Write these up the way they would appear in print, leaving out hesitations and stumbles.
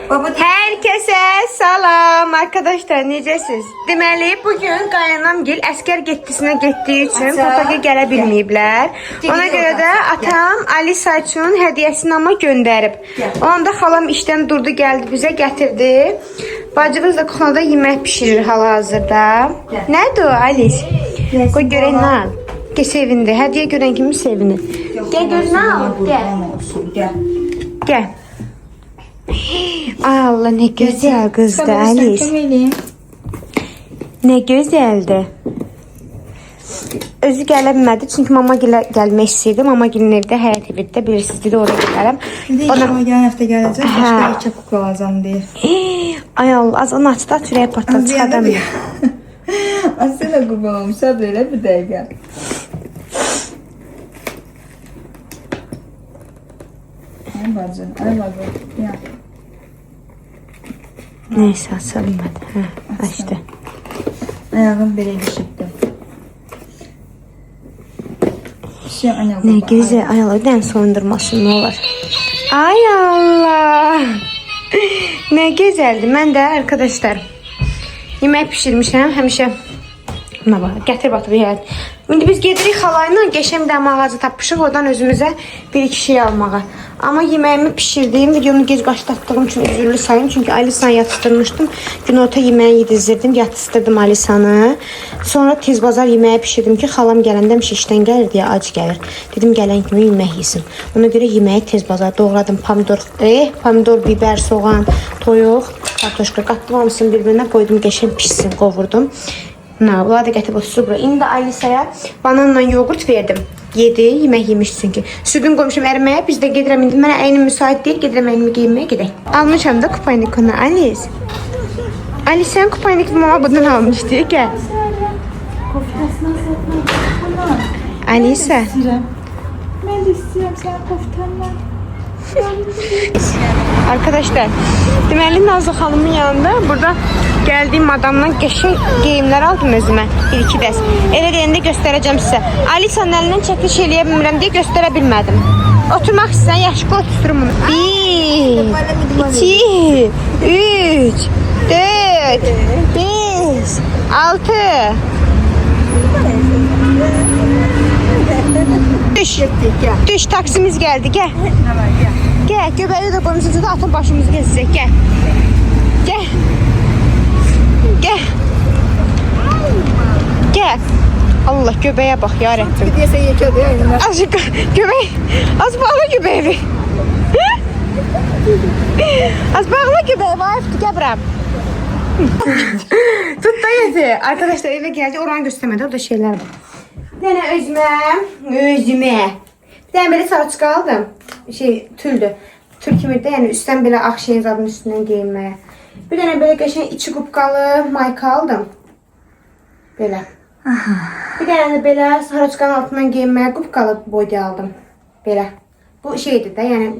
Herkese salam arkadaşlar, necəsiz? Deməli, bugün qaynanamgil əskər getdisinə getdiyi üçün Papaga gələ bilməyiblər. Ona görə də atam Alisa üçün hədiyyəsini ama göndərib. O anda xalam işdən durdu, gəldi bizə gətirdi. Bacımız da kuxnada yemək pişirir hal-hazırda. Nədir o Alis? Qoy görək nə al. Gəl sevindi. Hədiyyə görən kimi sevinir. Gəl gör nə al. Gəl. Gəl. Ay Allah, ne güzel kızdı Alice. Ne güzeldi. Özü gələ bilmədi çünki mama gəlmək istəyirdi. Mama gəlin evdə, həyat evində bilirsiniz, dedi oraya gedərəm. Ona gələn həftə gələcək, başqa iki kukla alacağım deyir. Ay Allah, az onu açdı, çürəyə patladı, çıxadamıyor. Aslında qurban olmuş, sabr elə bir dəqiqə. Ay bacı, ya. Neyse, açılmadı. Açtı. Ayağım belə düşübdü. Ne güzel. Ay Allah, ödən soyundurmasın, ne olur. Ay Allah. Ne güzeldi. Mən də arkadaşlar yemək pişirmişəm həmişə. Buna bax, gətir batıb yeyək. İndi biz gedirik xalayla, qəşəng bir mağaza tapmışıq, oradan özümüzə bir-iki şey almağa. Amma yeməyimi pişirdim, videonu gec başlatdığım üçün üzürlü sayın. Çünki Alisanı yatışdırmışdım. Günorta yeməyi yedizdirdim, yatışdırdım Alisanı. Sonra tez bazar yeməyi pişirdim ki, xalam gələndə işdən gəlir deyə ac gəlir. Dedim gələn kimi yemək yesin. Ona görə yeməyi tez bazar doğradım. Pomidor, biber, soğan, toyuq, kartoşka qatdım, hamısını bir-birinə qoydum, qəşəng pişsin, qovurdum. Bunlar da gətirib oturur bura. İndi Alisa'ya bananla yoğurt verdim. Yedi, yemək yemiş çünki. Südün qoymuşum əriməyə, biz də gedirəm indi. Mənə əynim müsait deyil, gedirəm əynimi geyinməyə gedək. Almışam da kupaynikonu Alice. Alice, sən kupaynikonu mama bundan almışdı, gəl. Alisa. Mən də istəyirəm sən koftanla. Arkadaşlar, deməli Nazlı xanımın yanında burada gəldiyim adamdan qəşəng geyimlər aldım özümə. Bir-iki dəst. Elə deyəndə göstərəcəm sizə. Alisa'nın əlindən çəkiliş eləyə bilmirəm deyə göstərə bilmədim. Oturmaq istəyən yaxşı qoy tuturum bunu. 1, 2, 3, 4, 5, 6. Düş, taksimiz geldi, gel. Gel, göbeği de koymuşsunuz da atın başımızı gezecek, gel. Gel. Gel. Gel. Allah, göbeğe bak ya Rabbim. Gidiyəsə yekədir ya yine. Azıcık göbek, az bağlı göbeği. Az bağlı göbeği var, gebram. Tut da yedi. Arkadaşlar eve geldi, oranı göstermedi, orada şeyler var. Bir tane özüme. Bir tane böyle saçka aldım. Tüldü. Tül kimi de yani üstten böyle akşeyin zadın üstünden giyinmeye. Bir tane böyle geçen içi kupkalı mayka aldım. Böyle. Bir tane de böyle saçkanın altından giyinmeye kupkalı body aldım. Böyle. Bu şeydi de yani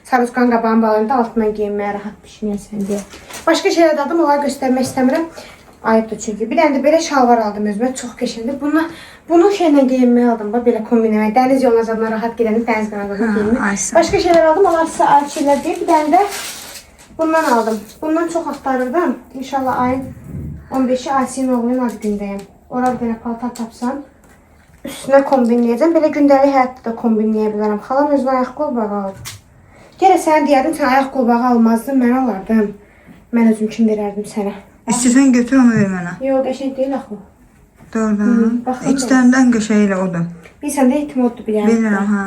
sarıçkan qabağın bağlarında altından giyinmeye rahat pişmeyəsən diye. Başka şeyler de aldım, onları göstermek istemiyorum. Ayıptır çünkü. Bir tane de böyle şalvar aldım özüme. Çok keşindi. Bunu şeyle giyinmeye aldım. Böyle kombinlemeye. Deniz yoluna zadına rahat gidelim. Deniz kanadına giyinmeye. Başka şeyler aldım. Onlar size ait şeyler değil. Bir tane de bundan aldım. Bundan çok aktarırdım. İnşallah ayın 15'i Aysin'in oğlunun adı gündəyim. Orada bir tane paltar tapsam üstüne kombinleyeceğim. Böyle gündelik hayatta da kombinleyebilirim. Xalam özünə ayak qolbağı aldı. Gələ sən deyərdin, sən ayak qolbağı almazdın, mən alardım. Mən özüm üçün verərdim sənə. İstəsən götür onu ver mənə. Yox, qəşəng deyil axı. Doğrudan. İçlərindən qəşəyilə odur. Bilsən də ehtimoddur bir yəni. Bilirəm, ha.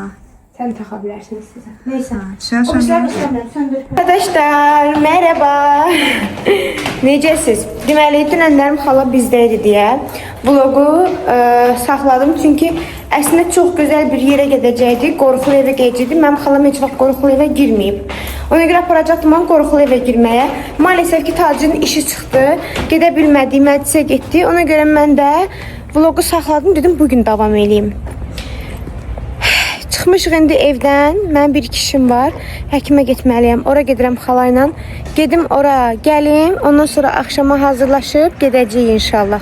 Sen de takabilirsiniz size. Neyse. Sen Arkadaşlar merhaba. Necəsiz? Deməli dünənlərim xala bizdəydi deyə vlogu saxladım. Çünki əslində çox gözəl bir yerə gedəcəkdik. Qorxulu evə gedəcəkdik. Mənim xalam heç vaxt qorxulu evə girməyib. Ona görə aparacaqdım onu qorxulu evə girməyə. Maalesef ki tacının işi çıxdı. Gedə bilmədi, məclisə getdi. Ona görə mən də vlogu saxladım. Dedim bugün davam edeyim. Çıxmışıq indi evdən. Mən bir-iki işim var. Həkimə getməliyəm. Ora gedirəm xalayla. Gedim ora, gəlim. Ondan sonra axşama hazırlaşıb gedəcəyik inşallah.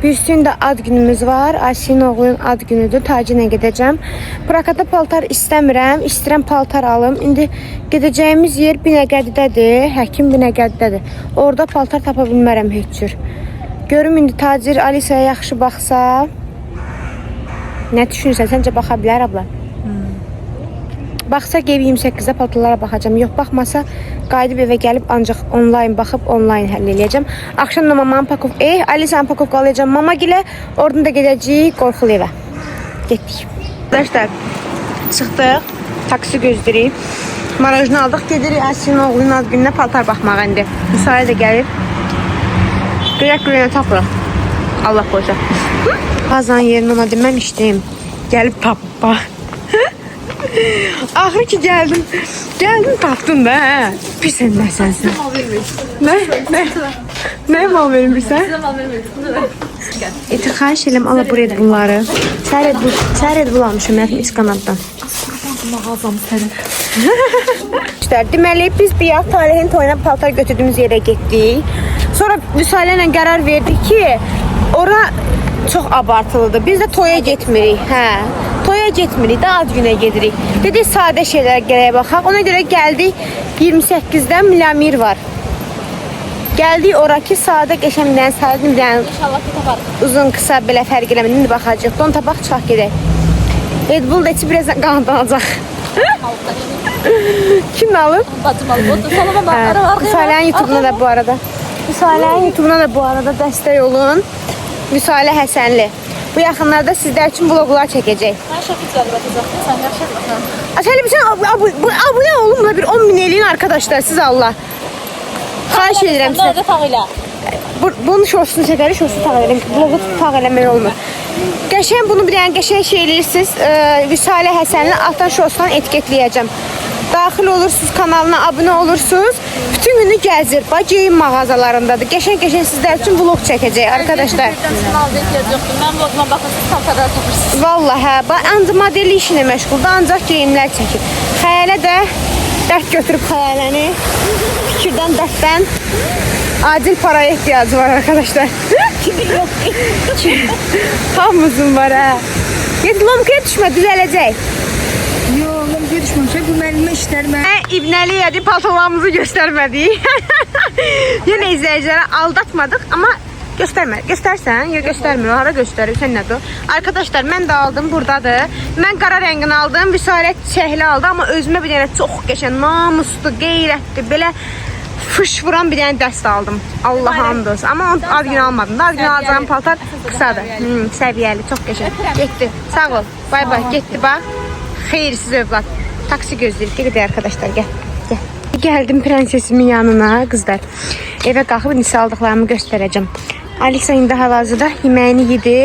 Büyüsün də ad günümüz var. Ayşin oğlunun ad günüdür. Tacıyla gedəcəm. Prakata paltar istəmirəm. İstəyirəm paltar alım. İndi gedəcəyimiz yer Binəqədidədir. Həkim Binəqədidədir. Orada paltar tapa bilmərəm heç cür. Görüm indi tacir Alisaya yaxşı baxsa. Nə düşünürsən? Səncə baxa bilər abla? Baxsa ev 28-də paltarlara baxacağım. Yox, baxmasa qayıdıb evə gəlib ancaq onlayn baxıb onlayn həll eləyəcəm. Axşam da mamamın pakovka, Alisa'nın pakovka alacağım mama gilə. Oradan da gedəcəyik qorxulu evə. Getdik. Arkadaşlar, çıxdıq. Taksi gözləyirik. Marajını aldıq. Gedirik Ayşin oğlunun ad gününə paltar baxmağa indi. Müsayə də gəlib. Görək tapırıq. Allah qoysa. Bazan yerini ona deməmişdim. Gəlib tapma. Axır ki gəldim. Gəldim tapdın da hə. Bir sən nəsənsən? Nə mal vermirsən? Xahiş eləm ala bu Red Bull'ları. Sən Red Bull almışım mənim iskanatdan. Mağazam sənin. Deməli biz bir yaz tarihin toyuna paltar götürdüyümüz yerə getdik. Sonra Vüsalə ilə qərar verdik ki, ora çox abartılıdır. Biz də toya getmirik. Hə. Toya getmirik də ad günə gedirik. Dedik sadə şeylərə gərək baxaq. Ona görə gəldik 28-də Milamir var. Gəldik ora ki sadə qəşəngdən sadə uzun qısa belə fərq eləmir. İndi baxacağıq. Don tabaq çıxaq gedək. Red Bull da içi biraz qanadlanacaq. Kim alıb? Bacım alıb. Vüsalənin YouTube'una da bu arada. Vüsalənin YouTube'una da bu arada dəstək olun. Vüsalə Həsənli. Bu yaxınlarda sizlər üçün vloglar çəkəcək. Mən şəkil gəlməyəcək. Sən yaxşı baxın. Açəli bir sən abunə olun buna bir 10.000 eləyin arkadaşlar siz Allah. Xahiş edirəm sizə. Nədə tağ elə? Bunun şortunu çəkərik, şortunu tağ eləmək. Vlogu tağ eləmək olmur. Qəşəng bunu bir dənə qəşəng şey eləyirsiniz. Vüsalə Həsənli altdan şortdan etiketləyəcəm. Daxil olursunuz kanalına, abunə olursunuz. Bütün günü gəzir. Geyim mağazalarındadır. Qəşəng sizlər üçün vlog çəkəcək arkadaşlar. Mən vloguma baxırsınız, paltarlar tapırsınız. Vallahi hə, ancaq modelli işinə məşğuldur, ancaq geyimlər çəkir. Xəyalə də dərd götürüb xəyaləni. Fikirdən, dərddən acil paraya ihtiyacı var arkadaşlar. Hamımızın var hə. Get lomkaya düşmə, düzələcək. Yox, lomkaya düşməmişəm. Bu mənim işlərimə. İbnəli yedi paltolarımızı göstərmədik. Yenə izləyicilərə aldatmadıq, amma göstərsən, ya göstərmir, hara göstərir, sən nədir? Arkadaşlar, mən də aldım, buradadır. Mən qara rəngini aldım, Vüsalət çəhli aldı, amma özümə bir dənə çox qəşəng, namuslu, qeyrətli, belə fış vuran bir dənə dəst aldım. Allah hamd olsun. Amma onu ad günü almadım da, ad günü alacağım paltar qısadır. Səviyyəli, çox qəşəng. Getdi, sağ ol, bay bay, getdi bax. Xeyirsiz övlad. Taksi gözləyirik. Gedək arkadaşlar, gəl. Gəldim prensesimin yanına, qızlar. Evə qalxıb indi aldıqlarımı göstərəcəm. Alisa indi hal-hazırda yeməyini yedi,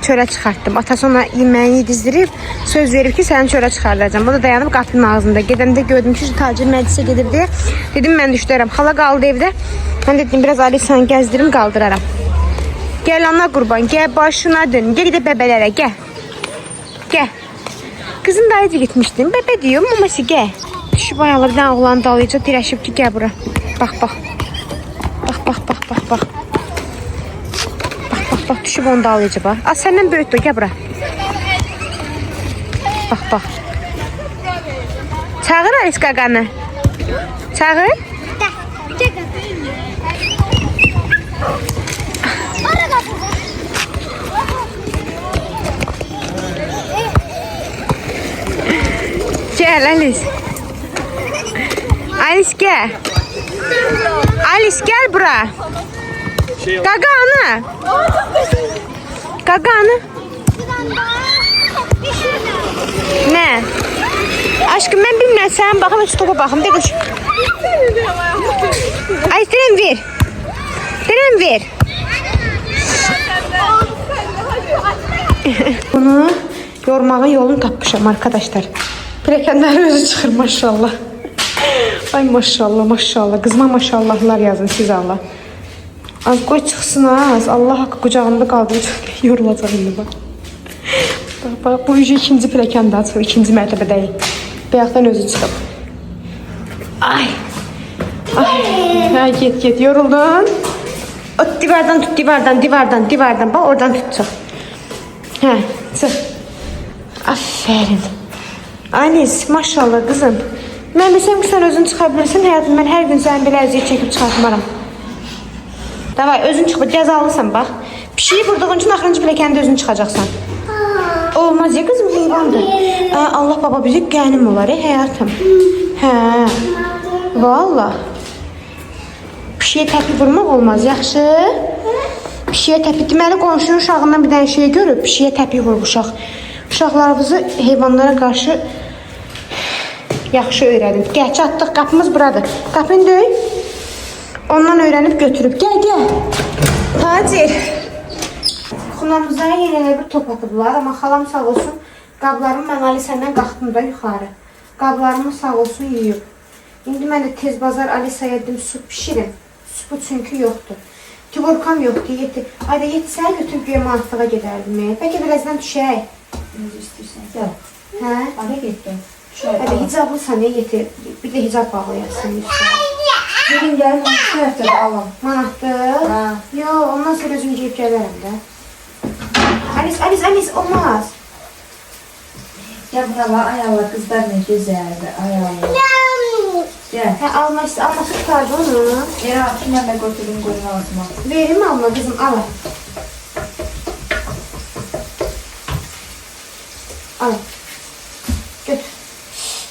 çölə çıxartdım. Atası ona yeməyini dizdirib, söz verib ki, səni çölə çıxardacağım. O da dayanıb qapının ağzında. Gedəndə gördüm ki, tacir məclisə gedir deyə. Dedim, mən düşdərəm. Xala qaldı evdə. Mən dedim, biraz Alisa'nı gəzdirim, qaldıraram. Gəl ana qurban, gəl başına dön. Gəl gedək bəbələrə, gəl. Gəl. Qızın dayıcı gitmişdim. Bəbə deyim, maması gəl. Düşüb ayalı bir dənə oğlanı dalayıca dirəşib ki, gəl bura. Bax. Bax, düşüb onu dalayıca bax. Səndən böyükdür, gəl bura. Bax. Çağır Alis qaqanı. Çağır. Gəl Alice. Alice gəl. Alice gəl bura. Qaqanı. Nə? Aşkım mən bilmirəm, sən baxım, heç topa baxım. De qoş. Ay, dirəm ver. Bunu yormağın yolunu tapmışam arkadaşlar. Pilləkənləri özü çıxır maşallah. Ay maşallah. Qızma maşallahlar yazın siz Allah. Az qoy çıxsın az. Allah haqqı qucağımda qaldıracaq. Yorulacaq indi bax. Bax, bu yüzü ikinci pilləkəndə açılır. İkinci mərtəbədəyik. Bayaqdan özü çıxıb. Ay. Get. Yoruldun. O divardan tut, divardan. Bax, oradan tutacaq. Hə, çıx. Aferin. Anis, maşallah kızım. Mən desəm ki, sən özün çıxa bilirsən həyatım. Mən hər gün sənin belə əziyyət çəkib çıxartmaram. Davay, özün çıx, cəzalısan bax. Pişiyi vurduğun üçün axırıncı biləkəndə özün çıxacaqsan. Olmaz ya kızım, heyvandır. Allah baba bizi qənim olar, həyatım. Hə, valla. Pişiyə təpi vurmaq olmaz, yaxşı? Pişiyə təpi, deməli qonşunun uşağından bir dənə şey görüb, pişiyə təpi vurub uşaq. Uşaqlarımızı heyvanlara qarşı yaxşı öyrədin. Gəl, çatdıq, qapımız buradır. Qapını döy. Ondan öyrənib götürüb. Gəl. Tacir. Xunamızdan yenə bir top atıblar, amma xalam sağ olsun. Qablarımı mən Alisa'dan qalxdım da yuxarı. Qablarımı sağ olsun yuyub. İndi mən də tez bazar Alisa'ya dedim su pişirim. Su çünki yoxdur. Tivorkam yoxdur, yeti. Ayda yeti səni götürüb göyə mantığa gedərdim. Bəlkə birazdan düşək. Necə istəyirsən? Gəl. Hə? Ara getdim. Hadi hicablısan ya yeti. Bir də hicab bağlayasın. Bugün gəlin, bu həftədə alın. Manatdır? Hə. Yo, ondan sonra özüm geyib gələrəm də. Alice, olmaz. Gəl bura, ay Allah, qızlar nə gözəldir, ay Allah. Gəl. Hə, alması tutardı onu. Yerə atın, mən də götürüm qoyun altıma. Verim alma kızım, al. Al. Götür.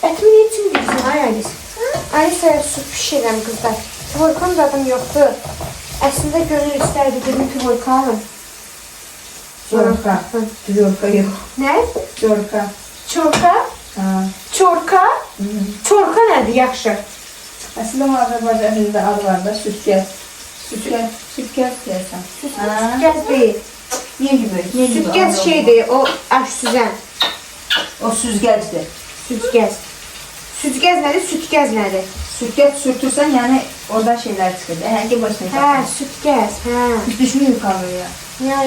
Etimi ne için bilirsin ay Alice? Alice'ya su pişirəm kızlar. Tivorkam zaten yoxdur. Əslində gönül istərdi dedim tivorka alın. Çorka. Çorka yox. Nə? Çorka. Çorka? Ha. Çorka? Çorka nədir yaxşı? Əslində o Azərbaycan dilində adı var da, sütkəz. Sütkəz deyəsən. Sütkəz deyil. Niyə gibi? Sütkəz şeydir, o aş süzən. O süzgəcdir. Sütkəz. Sütkəz nədir? Sütkəz nədir? Sütkəz sürtürsən, yəni orada şeylər çıxır. Həngi başına Hə, sütkəz, hə. Düşmür yukarıya. Ya,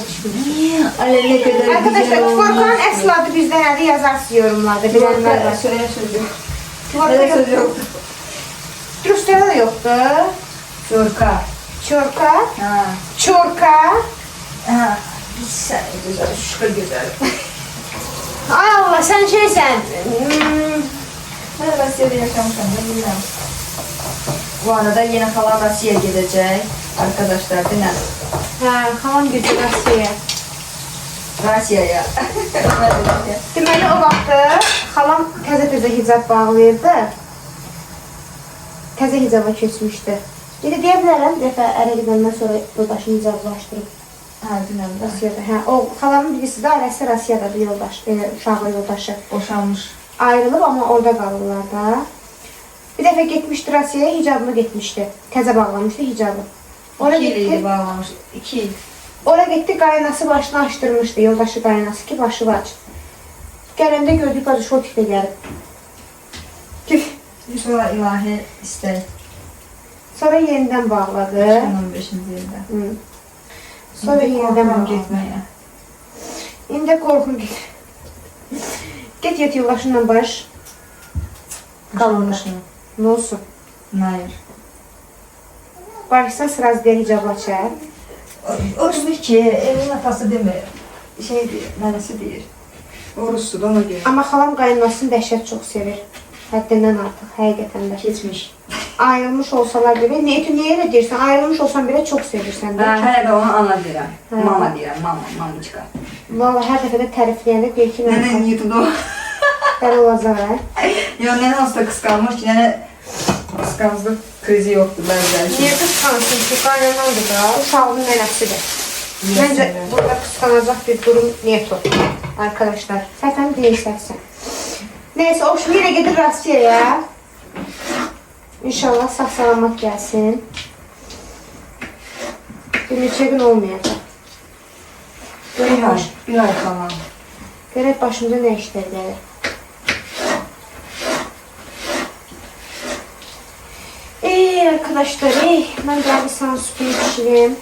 düşmür. Ay ne kadar Arkadaşlar, Tivorkanın əsl adı bizdə nədir? Yazarsınız yorumlarda, bilənlər var. Söyle söz yok. Tivorka Söz yok. Ruslarda da yoxdur. Çorka. Çorka. Ha. Çorka. Ha. Sen güzel, şükür güzel. Ay Allah, sən şeysən. Ben Rusya'da yaşamışım, ne bilmem. Bu arada yine falan Rusya'ya gidecek. Arkadaşlar değil mi? Hə, xalam gedir Rusiyaya. Rusya'ya. Deməli, o vaxtı xalam təzə hicab bağlayırdı. Təzə hicaba keçmişdi. Bir də deyə bilərəm, bir dəfə ərə gedəndən sonra yoldaşını hicablaşdırıb. Ha, dünəm də. Rusiyada. Hə, o xalamın birisi də ailəsi Rusiyadadır, yoldaş, uşağı yoldaşı. Boşanmış. Ayrılıb, amma orada qalırlar da. Bir dəfə getmişdi Rusiyaya, hicabını getmişdi. Təzə bağlamışdı hicabı. Ora 2 il getdi. idi bağlamış. 2 il. Ora getdi, qaynası başını açdırmışdı, yoldaşı qaynası ki, başı aç. Gələndə gördük, bacı şortikdə gəlib. Sonra ilahi istək. Sonra yenidən bağladı. 15-ci ildə. Hı. Sonra yenidən bağladı. Getməyə. İndi qorxum gedir. Get yoldaşınla barış. Qalmışım. Ne olsun? Hayır. Barışsan sıraz deyir hicabla çək. O demiş ki, evin atası demir. Şey deyir, nənəsi deyir. Orus'u da ona göre. Amma xalam qaynanasını dəhşət çox sevir. Həddindən artıq, həqiqətən də. Keçmiş. Ayrılmış olsalar belə, niyə elə deyirsən? Ayrılmış olsan belə çox sevirsən də. Hələ də ona ana deyirəm. Mama deyirəm, mamiçka. Valla hər dəfə də tərifləyəndə deyir ki, Nənə YouTube'da o. Bəli olacaq, hə? Ya nənə hasta qısqanmış ki, nənə qısqanclıq krizi yoxdur bəziləri. Niyə qısqansın ki, qaynanandır da, uşağının nənəsidir. Məncə burada qısqanacaq bir durum yoxdur. Arkadaşlar, səhvən deyilsəksən. Neyse, o şimdi yine gedir Rusya'ya. İnşallah sağ salamat gelsin. Bir neçə gün olmayacaq. Bir ay falan. Görək başımıza ne işler gəlir. Arkadaşlar, mən gəldi sana süpürü pişirim.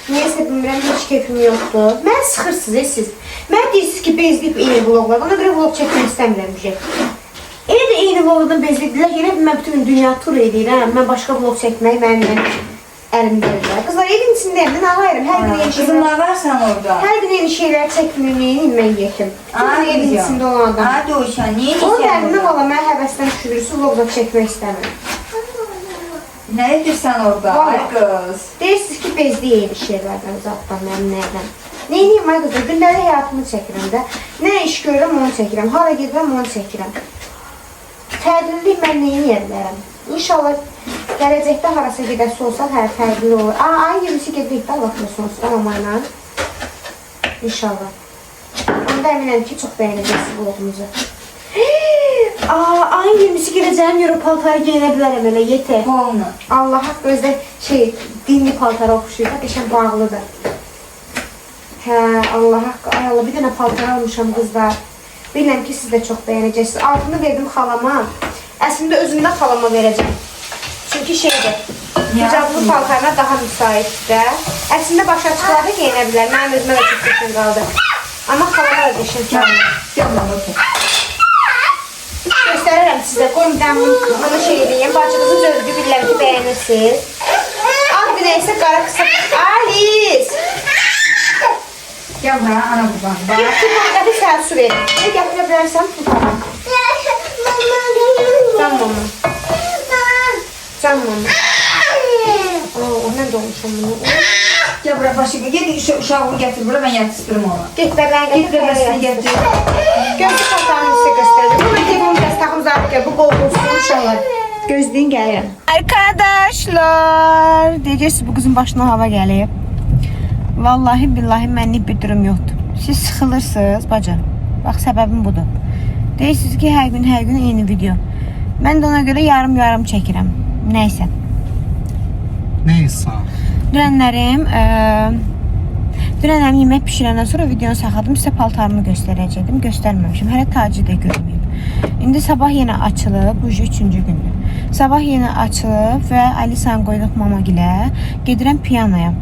Neyse bilmirəm, heç keyfim yoxdur. Mən sıxırsınız, siz. Mən deyirsiniz ki, bezliyib eyni vloglar. Ona görə vlog çəkmək istəmirəm bir şey. Elə də eyni vlogdan bezliydilər. Elə mən bütün dünya tur edirəm. Mən başqa vlog çəkmək mənimlə. Əlimdə eləyər. Qızlar evin içindəyim, nə alayırım? Hər gün yeni şeylər. Kızımlar varsan orada. Hər gün yeni şeylər çəkmir, neyin mən yetim. Bütün evin içində olan adam. Hadi Uşan, niye Onun sen dərindən orada? valla mən həvəsdən şükürüsü vlogda çəkmək istəmirəm. Ne edirsən orada? Vallahi. Ay kız. Deyirsiniz ki, bezdi yeni şeylərdən, zatdan, mənim nəydən. Neyniyim ay qızım, gündəlik həyatımı çəkirəm də. Nə iş görürəm, onu çəkirəm. Hara gedirəm, onu çəkirəm. Tədillik mən neyin yerlərəm? İnşallah gələcəkdə harasa gedəsi olsa, hər fərqli olur. Ay 20-si gedirik də vaxtında sonsuz amamayla. İnşallah. Onda əminəm ki, çox bəyənəcəksiniz vlogumuzu. Ayın 20-si gedəcəyim yürü paltarı geyinə bilərəm elə, yetər. Olma. Allah haqq özdə dinli paltara oxşuyur da, qəşən bağlıdır. Hə, Allah haqq, ay Allah, bir dənə paltar almışam qızlar. Bilirəm ki, siz də çox bəyənəcəksiniz. Altını verdim xalama. Əslində özümdə xalama verəcəm. Çünki şeydir, hicablı paltarına daha müsaitdir də. Əslində baş açıqlarda geyinə bilər, mənim özümə də çox qəşən qaldı. Amma xalama da qəşən qaldı. Yanına otur. Göstərirəm sizə, qoyun mən bunu şey edeyim. Bacınızın özgü bilirəm ki, bəyənirsiniz. Al günə isə qara qısa. Alice! Gel buraya ana buradan. Bak. Bir tane sənə su verin. Ne gətirə bilərsən, tutarım. Can mama. Can mama. Ondan dolmuşam bunu. Gel buraya başka. Gel uşağı getir buraya, ben yatıştırırım onu. Get bəbəni Git bebesini getir. Gözlü paltarını sizə göstərəcəm. Bunu telefonu biraz taxım zaten bu qolqulsun uşaqlar. Gözləyin gəlirəm. Arkadaşlar, deyəcəksiniz bu qızın başına hava gəlib. Vallahi billahi mənlik bir durum yoxdur. Siz sıxılırsınız bacı. Bax səbəbim budur. Deyirsiniz ki hər gün eyni video. Mən də ona görə yarım çəkirəm. Nəysə. Neyse. Dünənlərim yemək pişirəndən sonra videonu saxladım. Sizə paltarımı göstərəcəkdim. Göstərməmişim. Hələ tacı da görməyim. İndi sabah yenə açılıb. Bu 3-cü gündür. Sabah yenə açılıb və Alisanı qoyduq mamagilə. Gedirəm piyanoya.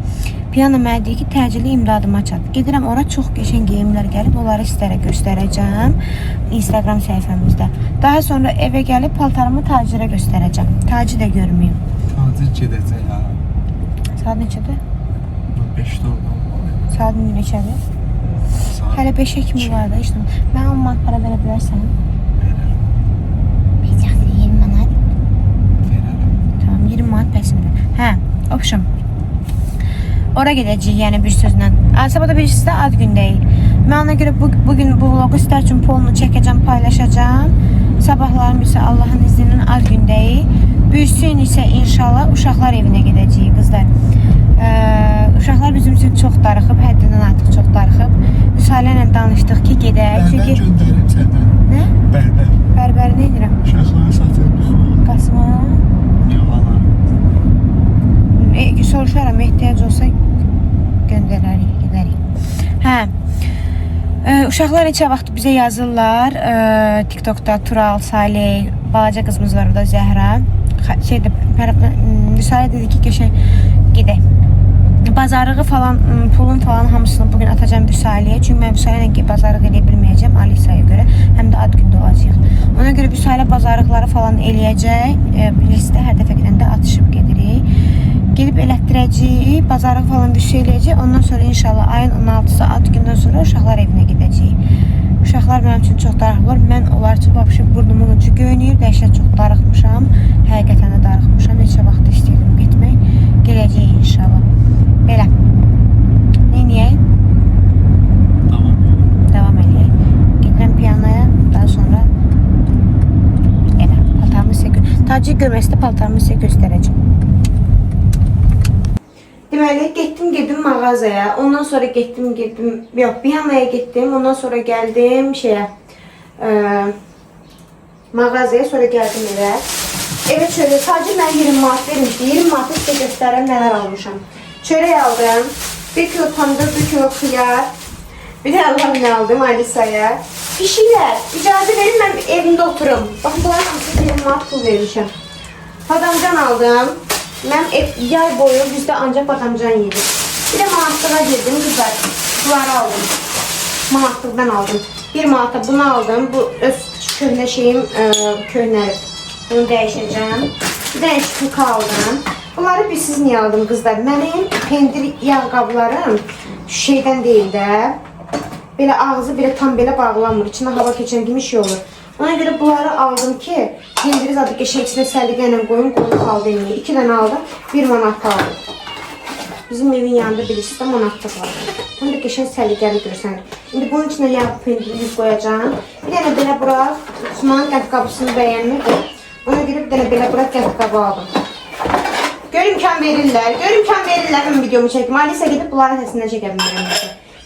Piyano mənə deyir ki, təcili imdadıma çat. Gedirəm ora çox qəşəng geyimlər gəlib. Onları sizlərə göstərəcəm Instagram səhifəmizdə. Daha sonra evə gəlib paltarımı tacirə göstərəcəm. Tacı da görməyim. Tacir gedəcək ya. Saat neçədir? 5'te oldu. Saat neçədir? Hələ 5-ə kimi var da işte. Mən 10 manat para verə bilərsən. Veririm. Bəyəcəksə 20 manat. Veririm. Tamam 20 manat bəsimdir. Hə, opşum. Ora gedəcəyik, yəni bir sözlə. Sabah da birisi də ad gündəyik. Mən ona görə bugün bu vlogu istər üçün polunu çəkəcəm, paylaşacağım. Sabahlarım isə Allahın izni ilə ad gündəyik. Büyüsün isə inşallah uşaqlar evinə gedəcəyik qızlar. Uşaqlar bizim üçün çox darıxıb, həddindən artıq çox darıxıb. Müsalə ilə danışdıq ki, gedək. Bərbər göndərim sənə. Nə? Bərbər. Bərbər nə edirəm? Uşaqları satır. Qasma. Yox, alarım. Soruşaram, ehtiyac olsa göndərərik, gedərik. Hə. Uşaqlar neçə vaxt bizə yazırlar. TikTokda Tural, Salih, balaca qızımız var orada Zəhra. Müsaade dedi ki, qəşəng gedək. Bazarlığı falan, pulun falan hamısını bugün atacağım Vüsaliyə. Çünki mən Vüsaliyə ilə bazarlıq eləyə bilməyəcəm Alisaya görə. Həm də ad gündə olacaq. Ona görə Vüsaliyə bazarlıqları falan eləyəcək. Listə hər dəfə gedəndə atışıb gedirik. Gedib elətdirəcəyik, bazarlıq falan bir şey eləyəcək. Ondan sonra inşallah ayın 16-sı ad gündən sonra uşaqlar evinə gedəcəyik. Uşaqlar mənim üçün çox darıxıblar. Mən onlar üçün vəbşə burnumun ucu göynəyir. Dəhşət çox darıxmışam. Həqiqətən də darıxmışam. Neçə vaxt istəyirdim getmək. Gələcəyik inşallah. Belə. Neyniyək? Davam eləyək. Gedirəm piyanoya. Daha sonra evə. Paltarımı sizə tacı görməsi də paltarımı sizə göstərəcəm. Deməli, getdim mağazaya. Ondan sonra getdim. Yox, piyanoya getdim. Ondan sonra gəldim mağazaya, sonra gəldim evə. Evə çörək, sadəcə mən 20 manat vermişdim. 20 manatı sizə göstərəm nələr almışam. Çörək aldım, 1 kilo tandır, 1 kilo xiyar, bir də Allah'ın aldım Alisa'ya. Pişiklər, icazə verin mən evimdə oturum. Baxın, bunların hamısı 20 manat pul vermişəm. Badamcan aldım. Mən yay boyu bizdə ancaq badamcan yedim. Bir də manatlığa girdim, güzel. Bunları aldım. Manatlıqdan aldım. 1 manata bunu aldım. Bu öz köhnə şeyim köhnədir. Bunu dəyişəcəm. Bir dənə ştuka aldım. Bunları siz niyə aldım qızlar? Mənim pendir yağ qablarım şeydən deyil də. Belə ağzı belə tam belə bağlanmır. İçinə hava keçən kimi şey olur. Ona görə bunları aldım ki, pendiri zadı qəşəng içinə səliqə ilə qoyun, qolu qaldı eləyir. 2 dənə aldım, 1 manat aldım. Bizim evin yanında bilirsiniz də manatlıq var. Bunu da qəşəng səliqəli görsənir. İndi bunun içinə yağ pendirimiz qoyacağım. Bir dənə belə bura, Osmanın qəndqabısını bəyənmirdim. Ona görə bir dənə belə bura qəndqabı aldım. Gör imkan verirlər, mən videomu çəkim. Alisa gedib bunların səsindən çəkə bilmirəm.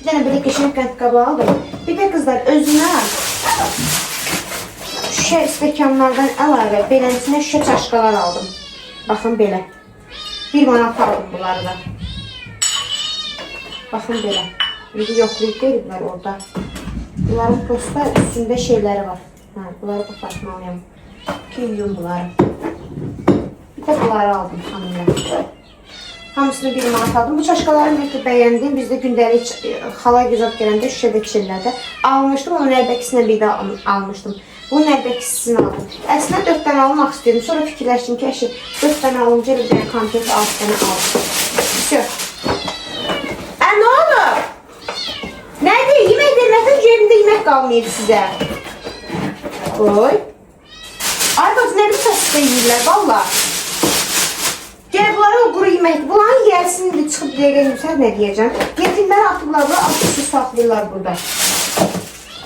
Bir dənə belə qəşəng qəndqabı aldım. Bir də qızlar özünə şüşə stəkanlardan əlavə beləsinə şüşə çaşqalar aldım. Baxın belə. 1 manat aldım bunları da. Baxın belə. İndi yoxlayıb deyirlər orada. Bunların posta üstündə şeyləri var. Bunları baxmalıyam. Kilyum bunları. Bir də bunları aldım hamıya. Hamısını 1 manat aldım. Bu çaşqaları bir bəyəndim. Bizdə gündəlik xala güzab gələndə şüşədə içirlərdə. Almışdım, onun ərbəkisindən bir daha almışdım. Bunun ərbəkisini aldım. Əslində 4 dənə almaq istəyirdim. Sonra fikirləşdim ki, əşi 4 dənə alınca bir dənə konfet 6 dənə aldım. Всё. Nə olur? Nədir? Yemək verməkdən cebimdə yemək qalmayıb sizə. Oy. Ay, bacı, nə bir saçda yiyirlər, valla. Gələ bunlara o quru yeməkdir. Bunların yiyəsin, çıxıb dəqiqə yemsər, nə deyəcəm? Yetimləri atıblar, bunlar atıb su saxlayırlar burada.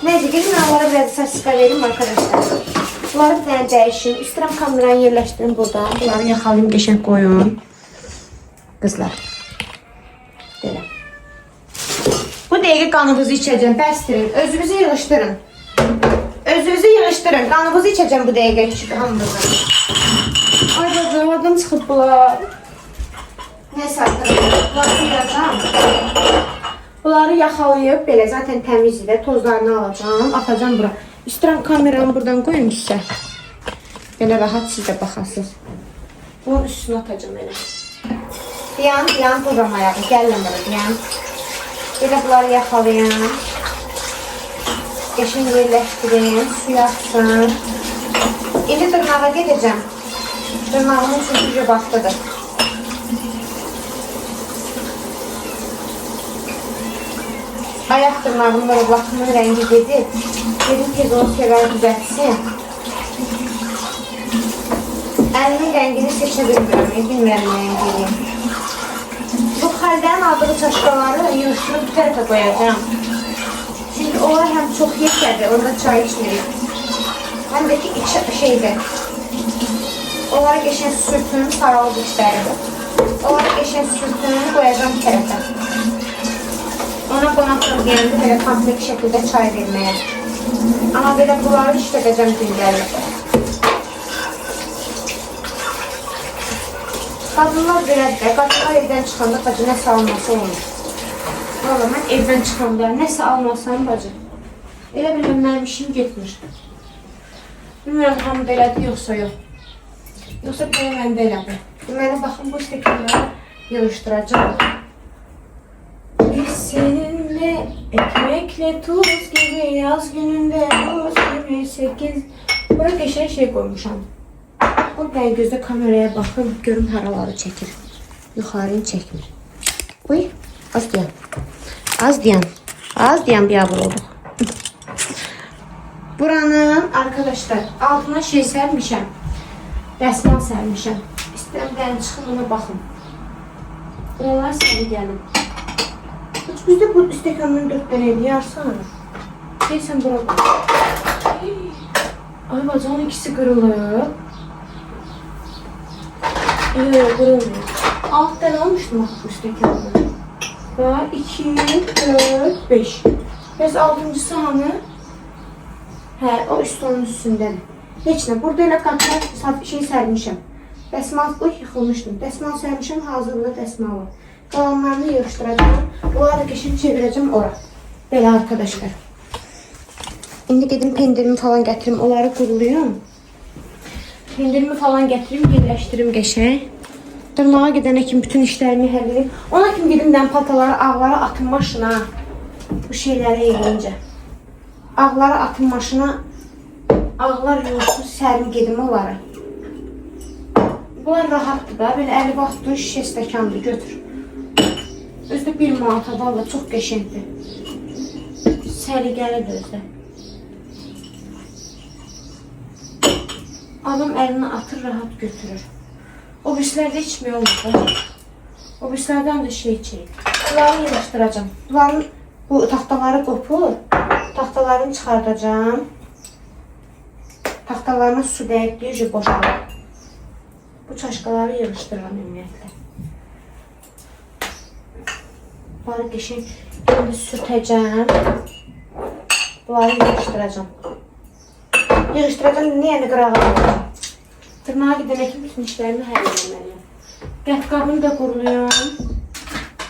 Neyse, gelin onlara biraz saçlıqa verim arkadaşlar. Bunları bir dənə dəyişim. İstəyirəm kameranı yerləşdirim buradan. Bunları yaxalayım, qəşəng qoyun. Qızlar. Belə. Bu dəqiqə qanınızı içəcəm, bəstirin. Özünüzü yığışdırın. Özünüzü yığışdırın. Qanınızı içəcəm bu dəqiqə küçük hamınızı. Ay bacı, oradan çıxıb bunlar. Neyse arkadaşlar, bunları yiyəcəm. Bunları yaxalayıb, belə zaten təmizdir, tozlarını alacağım, atacağım bura. İstəyirəm kameramı buradan qoyun sizə. Belə rahat siz də baxasınız. Bunun üstünü atacağım elə. Diyan, duram ayağı, gəlin bura, diyan. Belə bunları yaxalayın. Qəşəng yerləşdirin, suya atsın. İndi dırnağa gedəcəm. Dırnağımın çünki vaxtıdır. Ayak tırnağımın böyle bakımın rengi gedib. Dedim tez onu sevər düzətsin. Əlimin rəngini seçə bilmirəm. Bilmirəm rəngini. Bu xəldən aldığı çaşqaları yığışdırıb bir tərəfə qoyacağım. Çünki onlar həm çox yekədir, orada çay içmirik. Həm də ki şeydir. Onları qəşəng sürtün, saraldı içləridir. Onları qəşəng sürtün, qoyacağım bir tərəfə. Ona qonaqlar deyəndə belə kompleks şəkildə çay verməyə. Amma belə bunları işlədəcəm gündəlik. Qadınlar belədir. Qadınlar evdən çıxanda bacı nəsə alması olmur. Valla mən evdən çıxanda nəsə almasam bacı. Elə bilməm mənim işim getmir. Bilmirəm hamı belədir yoxsa yox. Yoxsa belə məndə elədir. Deməli baxın bu stəkanları yığışdıracağım. Biz seninle ekmekle tuz gibi yaz gününde buz gibi 8. Bura qəşəng şey qoymuşam. Buradan gözdə kameraya baxın, görüm haraları çəkir. Yuxarını çəkmir. Uy, az dayan. Az dayan. Az dayan bir abur olduq. Buranın arkadaşlar altına şey sərmişəm. Dəsmal sərmişəm. İstəyirəm dərin çıxın ona baxın. Buralar səni gəlin. Bizdə bu stəkanın 4 dənə eləyərsən. Deyirsən bura qoy. Ay bacı, onun ikisi qırılır. Qırılmıyor. 6 dənə almışdım bu stəkanı. Və 2, 4, 5. Bəs 6-cısı hanı? Hə, o üstü onun üstündədir. Heç nə, burada elə qatlar şey sərmişəm. Dəsmal yıxılmışdım. Dəsmal sərmişəm, hazırlığı dəsmal var. Qalanlarını yığışdıracağım. Bunları da qəşəng çevirəcəm ora. Belə arkadaşlar. İndi gedim pendirimi falan gətirim. Onları qurulayım. Pendirimi falan gətirim, yerləşdirim qəşəng. Dırnağa gedənə kimi bütün işlərimi həll edeyim. Ona kimi gedim paltaları, ağları atım maşına. Bu şeyləri eləyincə. Ağları atım maşına. Ağlar yoxsuz sərim gedim onları. Bunlar rahatdır da. Belə 50 vaxtdır şişə stəkandır. Götür. Özdə 1 manata valla çox qəşəngdir. Səliqəlidir özdə. Adam əlini atır, rahat götürür. O birislərdə içmək olmur. O birislərdən də şey içəyik. Bunları yığışdıracağım. Bunların bu taxtaları qopur. Taxtalarını çıxardacağım. Taxtalarına su dəyib deyici boşalır. Bu çaşqaları yığışdırıram ümumiyyətlə. Bunları qəşəng indi sürtəcəm. Bunları yığışdıracağım. Yığışdıracağım, yəni qırağa alacağım. Tırnağa gidənə ki, bütün işlərimi həll etməliyim. Qəndqabını da quruluyum.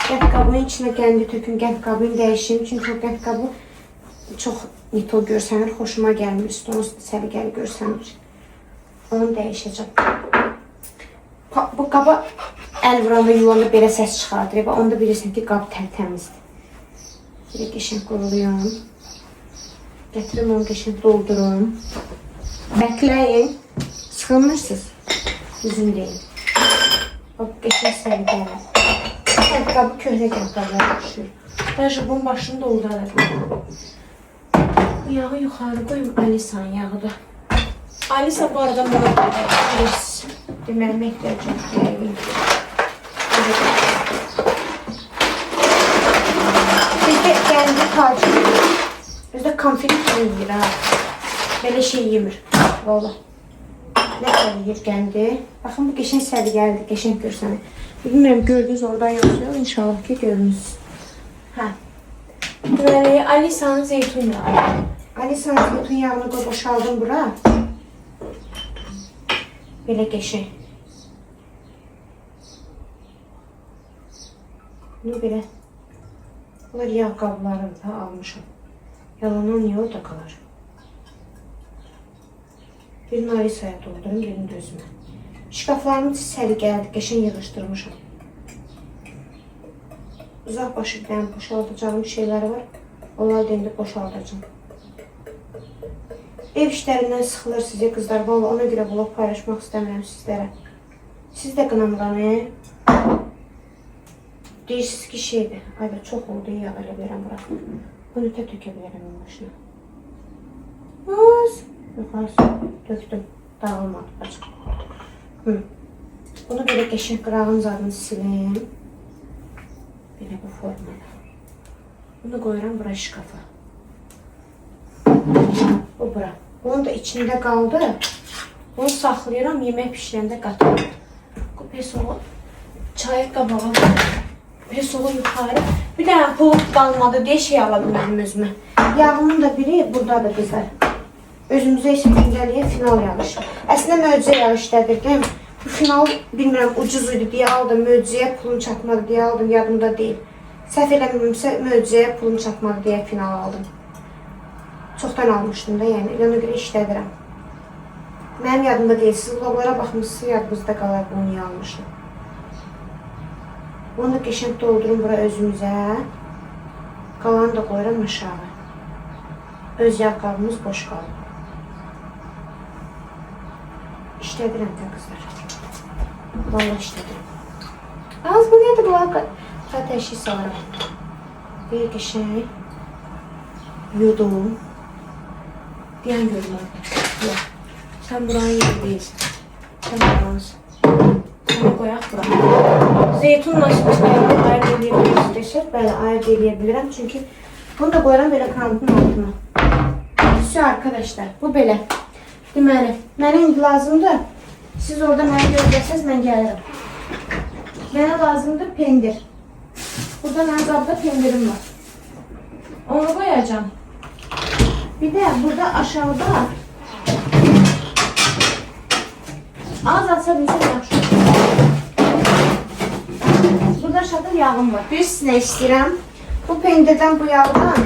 Qəndqabının içinə qəndi tökün, qəndqabını dəyişim. Çünki o qəndqabı çox nito görsənir, xoşuma gəlmir. Stonu səliqəli görsənir. Onu dəyişəcəm. Bu qaba əl vuranda, yuvanda belə səs çıxardır. Onda bilirsən ki, qab təmizdir. Belə qəşəng quruluyum. Gətirim onu qəşəng doldurum. Bəkləyin. Sıxılmırsınız. Düzün deyil. Bax, qəşəng səliqəli. Qəndqabı köhnə qəndqablara düşür. Bəlkə bunun başını doldurarım. Yağı yuxarı qoyum, Alisanın yağı da. Alisa bu arada bana bilirsiniz. Deməli, məktəbcəm deyil. Bizdə qəndi tacı yiyir. Bizdə konfet yiyir ha. Belə şey yemir. Valla. Nə qədər yiyir qəndi. Baxın, bu qəşəng səliqəlidir, qəşəng görsənir. Bilmirəm, gördünüz oradan yoxsa yox, inşallah ki görünüz. Hə. Deməli, Alisanın zeytun yağı. Alisanın zeytun yağını qoy, boşaldım bura. Belə qəşəng. Bunu belə. Bunlar yağ qablarını da almışam. Yalanan niyə orada qalır? Birini Alisa'ya doldurum, birini də özümə. Şkaflarımı səliqəlidir, qəşəng yığışdırmışam. Uzaq başı bir dənə boşaldacağım şeyləri var. Onları da indi boşaldacağım. Ev işlərindən sıxılırsınız ya qızlar. Valla ona görə vlog paylaşmaq istəmirəm sizlərə. Siz də qınamıram, deyirsiniz ki şeydir. Ayda çox oldu, yağ elə verəm bura. Bunu da tökə bilərəm onun başına. Az. Yuxarısı töktüm. Dağılmadı bacım. Bunu belə qəşəng qırağın zadını silim. Belə bu formada. Bunu qoyuram bura şkafa. Bu bura. Bunun da içində qaldı. Bunu saxlayıram, yemək pişirəndə qatıram. Bu pesolu çaya qabağa. Pesolu yuxarı. Bir dənə pulum qalmadı deyə şey ala bilmədim özümə. Yağımın da biri buradadır qızlar. Özümüzə isə gündəliyə final yağışı. Əslində möcüzə yağış işlədirdim. Bu final bilmirəm ucuz idi deyə aldım. Möcüzəyə pulum çatmadı deyə aldım. Yadımda deyil. Səhv eləmirəmsə möcüzəyə pulum çatmadı deyə final aldım. Çoxdan almışdım da, yəni ona görə işlədirəm. Mənim yadımda deyil. Siz vloglara baxmışsınız, yadınızda qalar bunu niyə almışdım. Bunu da qəşəng doldurum bura özümüzə. Qalanı da qoyuram aşağı. Öz yağ qabımız boş qalır. İşlədirəm də qızlar. Valla işlədirəm. Az bu nədir bu arqa? Ateşi salarım. Bir qəşəng yudum. Deyən görürəm. Yox. Sən buranın yeri deyilsən. Sən buranısın. Səni qoyaq bura. Zeytunla şimdilərini ayırt edə bilirsiniz. Bəli, ayırt edə bilirəm. Çünki bunu da qoyuram belə kanatın altına. Все arkadaşlar. Bu belə. Deməli, mənə indi lazımdır. Siz orada mənə görəcəksiniz, mən gəlirəm. Mənə lazımdır pendir. Burada mənim qabda pendirim var. Onu qoyacağım. Bir də burada aşağıda az atsa bilsəm yaxşı. Burada aşağıda yağım var. Bir sinə istəyirəm. Bu pendirdən, bu yağdan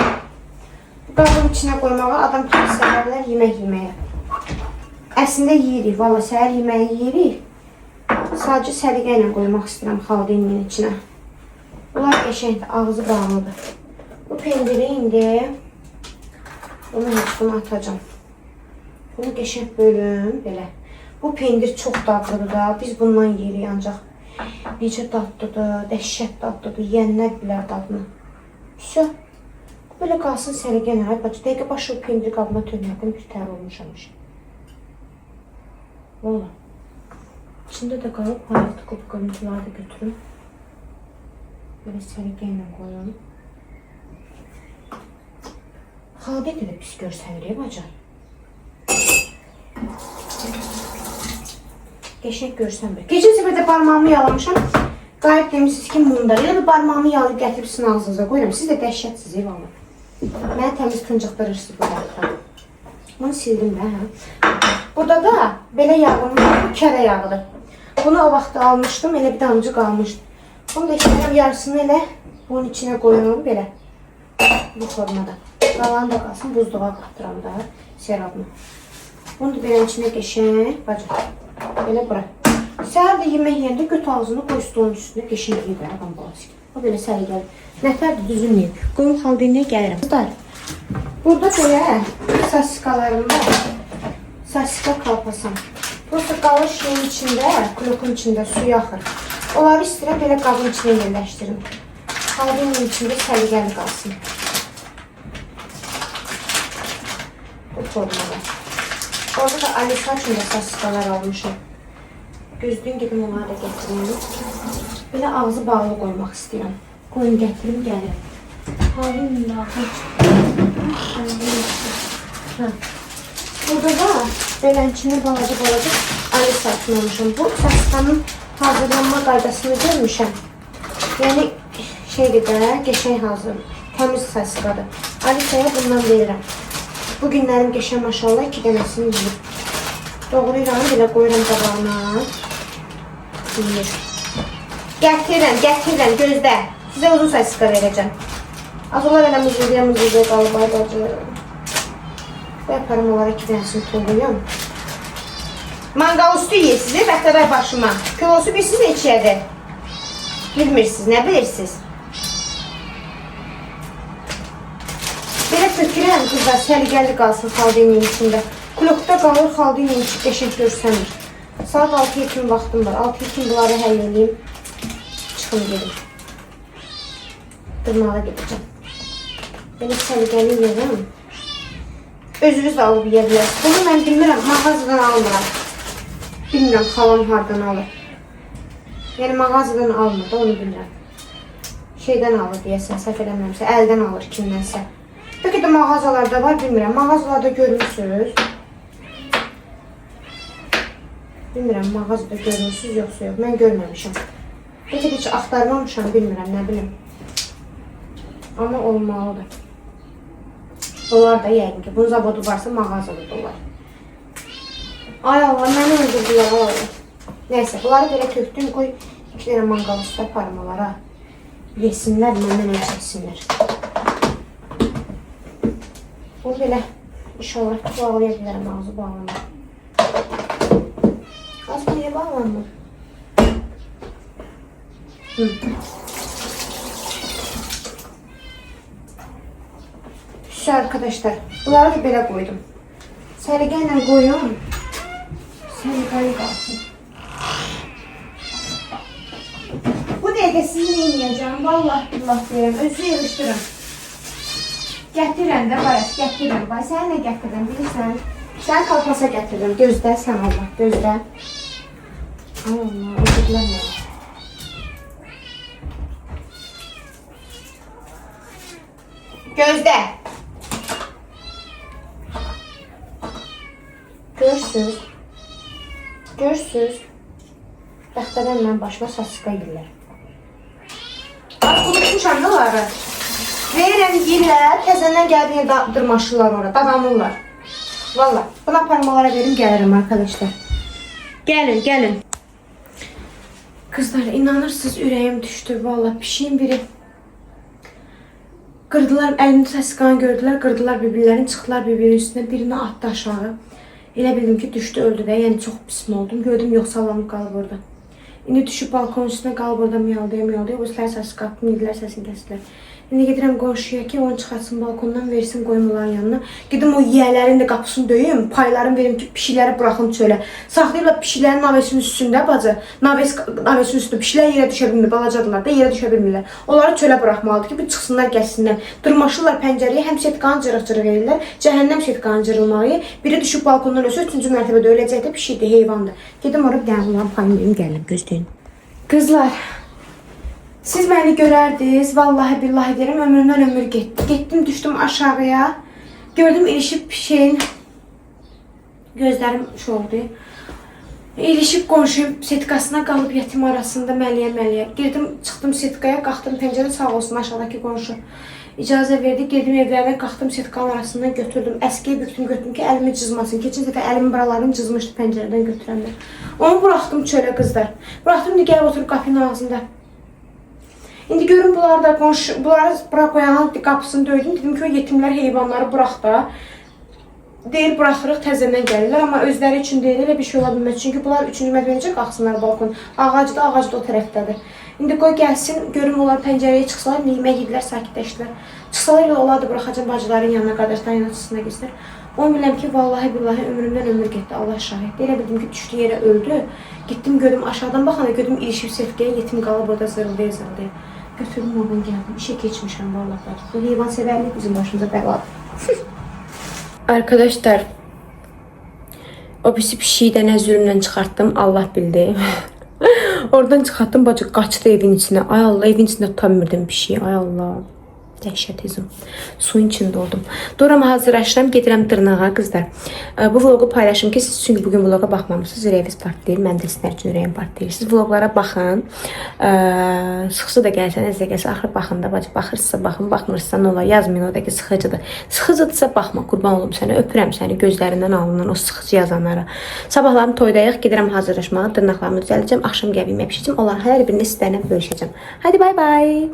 bu qabın içinə qoymağa adam kimi səhərlər yemək yeməyə. Əslində yeyirik, valla səhər yeməyi yeyirik. Sadəcə səliqə ilə qoymaq istəyirəm xaldinin içinə. Bunlar qəşəngdir, ağzı bağlıdır. Bu pendiri indi bunu heç bunu atacağım. Bunu qəşəng bölüm, belə. Bu pendir çox dadlıdır da. Biz bundan yeyirik ancaq. Necə dadlıdır, dəhşət dadlıdır. Yeyənlər bilər dadını. Vəsə. Böyle qalsın səliqə ilə. Bacı, dəqiqə başı o pendir qabına törnədim. Bir tər olmuşamış. Valla. İçində də qalıb hayatı qırıntıları da götürüm. Böyle səliqə ilə qoyalım. Xalqət elə pis görsənir, bacı. Geçək görsənmir. Geçən səfərdə barmağımı yalamışam. Qayıb demişsiniz ki, mundar. Elə bir barmağımı yalayıb gətirib sizin ağzınıza qoyuram. Siz də dəhşətsiz, eyvallah. Mənə təmiz tıncıqdırırsınız bu vaxtda. Bunu sildim də, hə. Burada da belə yağım var, bu kərə yağıdır. Bunu o vaxtda almışdım, elə bir damcı qalmışdı. Bunu da istəyirəm yarısını elə bunun içinə qoyuyorum, belə. Bu formada. Qalanı da qalsın, buzluğa qatıram da, serabını. Bunu da belə içinə geçək, bacı. Belə bura. Səhər də yemək yeyəndə göt ağzını qoy stolun üstünə geçin yeyir, adam balası. O belə səliqəli. Nətərdir düzün yeyir. Qoyum xalqinliyə gəlirəm. Qızlar, burada belə sasikalarım var. Sasika kalpasam. Prosta qalır şeyin içində, klokun içində suyu axır. Onları istəyirəm belə qabın içinə yerləşdirim. Xalqinin içində səliqəli qalsın. Bu formada. Orada da Alisa üçün də sasikalar almışım. Gözlüyün gibi onları da getireyim. Böyle ağzı bağlı qoymaq istəyirəm. Qoyun gətirim, gəlir. Halin burada da belənçini balaca Alisa atmamışım. Bu sasikanın hazırlanma qaydasını görmüşəm. Yəni şeydir də, geçən hazır. Təmiz sasikadır. Alisa'ya bundan verirəm. Bu günlərim geçən maşallah 2 dənəsini yiyib. Doğrayıram, belə qoyuram qabağına. Yiyir. Gətirirəm, gözdə. Sizə uzun sasika verəcəm. Az olar elə mızıldaya qalıb, ay bacı. Bu yaparım, onlara 2 dənəsini tuğuyum. Mangal üstü yeyirsiniz, bəxtəvər başıma. Kilosu bilirsiniz neçəyədir? Bilmirsiniz, nə bilirsiniz? Belə tökürəm kızlar, səliqəli qalsın xaldinin içində. Klokda qalır, xaldinin içi qəşəng görsənir. Saat 6-ya kimi vaxtım var. 6-ya kimi bunları həll edeyim. Çıxım gedim. Dırnağa gedəcəm. Belə səliqəli yerim. Özünüz də alıb yeyə bilərsiniz. Bunu mən bilmirəm, mağazadan almıram. Bilmirəm, xalam hardan alır. Yəni mağazadan almır da, onu bilmirəm. Şeydən alır deyəsən, səhv eləmirəmsə, əldən alır kimdənsə. Bəlkə də mağazalarda var, bilmirəm. Mağazalarda görmürsünüz. Bilmirəm, mağazada görmürsünüz, yoxsa yox. Mən görməmişəm. Bəlkə də heç axtarmamışam, bilmirəm, nə bilim. Amma olmalıdır. Onlar da yəqin ki, bunun zavodu varsa mağazada da olar. Ay Allah, məni öldürdülər, ay Allah. Nəysə, bunları belə tökdüm, qoy 2 dənə mangal üstə aparım onlara. Yesinlər, məndən el çəksinlər. Bu belə inşallah bağlaya bilərəm, ağzı bağlanır. Az niyə bağlanmır? Şu arkadaşlar, bunları da belə qoydum. Səliqə ilə qoyun. Səliqəli qalsın. Bu dəqiqə sizi neynəyəcəm? Vallahi billah deyirəm, özü yığışdırın. Gətirirəm də, Bayas, gətirirəm. Bayas, səni nə gətirirəm, bilirsən? Səni kalpasa gətirirəm. Gözlə, sən Allah, gözlə. Ay Allah, özürlər nə? Gözlə. Görsünüz. Görsünüz. Bəxtədən mən başıma sasika yiyirlər. Az unutmuşam da onları. Verirəm, yiyirlər, təzəndən gəlib yenə dırmaşırlar orada, dadanırlar. Valla, buna parmalara verim, gəlirim arkadaşlar. Gəlin. Kızlar, inanırsınız ürəyim düşdü, valla, pişiyin biri. Qırdılar, əlimdə sasikanı gördülər, qırdılar bir-birlərini, çıxdılar bir-birinin üstünə, birini atdı aşağı. Elə bildim ki, düşdü, öldü də, yəni çox pis oldum, gördüm, yox sallanıb qalıb orada. İndi düşüb balkonun üstünə qalıb orada miyaldaya, bu sizlər sasika atdım, yedilər, səsini kəsdilər. İndi gedirəm qonşuya ki, onu çıxartsın balkondan versin qoymaların yanına. Gedim o yiyələrin də qapısını döyüm, paylarını verim ki, pişikləri buraxım çölə. Saxlayırlar pişiklərin navesinin üstündə bacı. Navesinin üstündə pişiklər yerə düşə bilmir, balacadırlar da yerə düşə bilmirlər. Onları çölə buraxmalıdır ki, bir çıxsınlar, gəlsinlər. Dırmaşırlar pəncərəyə, həm setkanı cırıq-cırıq edirlər, cəhənnəm setkanı cırılmağı. Biri düşüb balkondan ölsə, 3-cü mərtəbədə öləcəkdə pişikdir, heyvandır. Gedim orada bir dənə onların payını verim, gəlim, gözləyin. Qızlar, siz məni görərdiniz, vallahi billahi deyirəm, ömrümdən ömür getdi. Getdim, düşdüm aşağıya, gördüm ilişib şeyin, gözlərim şoldu. İlişib qonşuyum setkasına qalıb yetim arasında məliyə. Girdim, çıxdım setkaya, qalxdım pəncərə sağ olsun aşağıdakı qonşu. İcazə verdi, girdim evlərə, qalxdım setkanın arasından götürdüm. Əskiyə götürdüm ki, əlimi cızmasın. Keçən dəfə əlimin buralarını cızmışdı pəncərədən götürəndə. Onu buraxdım çölə qızlar. Buraxdım, indi gəlib oturub qapının ağzında. İndi görün bunlar da qonşu, bunları bura qoyanın qapısını döydüm. Dedim ki, o yetimlər heyvanları burax da. Deyir, buraxırıq, təzədən gəlirlər. Amma özləri üçün deyir, elə bir şey ola bilməz. Çünki bunlar 3-cü mərtəbəyə qalxsınlar balkon. Ağacı da o tərəfdədir. İndi qoy gəlsin, görüm onlar pəncərəyə çıxsalar, yemək yedilər, sakitləşdilər. Çıxsalar, onlar da buraxacam bacıların yanına, qardaşların yanına keçdilər. Onu biləm ki, vallahi billahi ömrümdən ömür getdi, Allah şahid. Elə bildim ki, düşdü yerə öldü. Gittim, gördüm aşağıdan baxanda, gördüm ilişib setkəyə, yetim qalıb orada zırıldaya. Götürdüm oradan gəldim. İşe geçmişəm vallahi. Bu heyvan severlik bizim başımıza bəladır. Arkadaşlar, o pisi pişiyi də nə zülmlə çıxartdım, Allah bildi. Oradan çıxartdım, bacı qaçdı evin içine. Ay Allah, evin içinde tutamırdım pişiyi. Ay Allah. Dəhşətizm. Suyun içində oldum. Doram hazırlaşıram, gedirəm dırnağa qızlar. Bu vlogu paylaşım ki, siz çünki bugün vloga baxmamışsınız, ürəyiniz partlayır, mən də sizlər üçün ürəyim partlayır. Siz vloglara baxın, sıxıcı da gəlsə, nəzə gəlsə, axırı baxın da, bacı, baxırsınızsa baxın, baxmırsınızsa nə olar, yazmayın orada ki, sıxıcıdır. Sıxıcıdırsa baxma, qurban olum səni, öpürəm səni gözlərindən alından o sıxıcı yazanlara. Sabahlarım toydayıq, gedirəm hazırlaşmağa, dırnaqlarımı düzələcəm, axşam gəbiyimə pişəcəm, onların hər birini sizlərlə bölüşəcəm. Hadi bay bay.